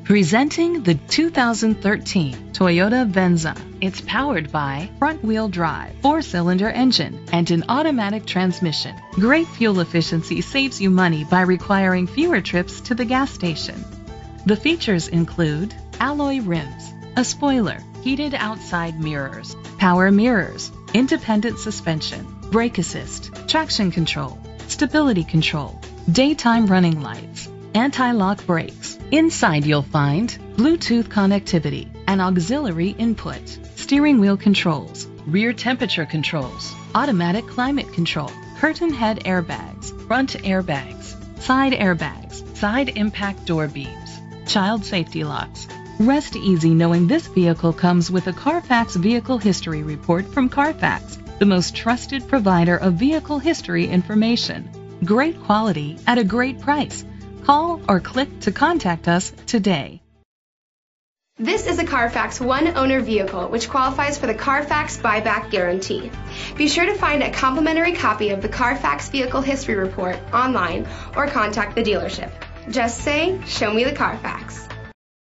Presenting the 2013 Toyota Venza. It's powered by front-wheel drive, 4-cylinder engine, and an automatic transmission. Great fuel efficiency saves you money by requiring fewer trips to the gas station. The features include alloy rims, a spoiler, heated outside mirrors, power mirrors, independent suspension, brake assist, traction control, stability control, daytime running lights, anti-lock brakes. Inside you'll find Bluetooth connectivity, an auxiliary input, steering wheel controls, rear temperature controls, automatic climate control, curtain head airbags, front airbags, side impact door beams, child safety locks. Rest easy knowing this vehicle comes with a Carfax Vehicle History Report from Carfax, the most trusted provider of vehicle history information. Great quality at a great price. Call or click to contact us today. This is a Carfax one-owner vehicle which qualifies for the Carfax buyback guarantee. Be sure to find a complimentary copy of the Carfax Vehicle History Report online or contact the dealership. Just say, "Show me the Carfax."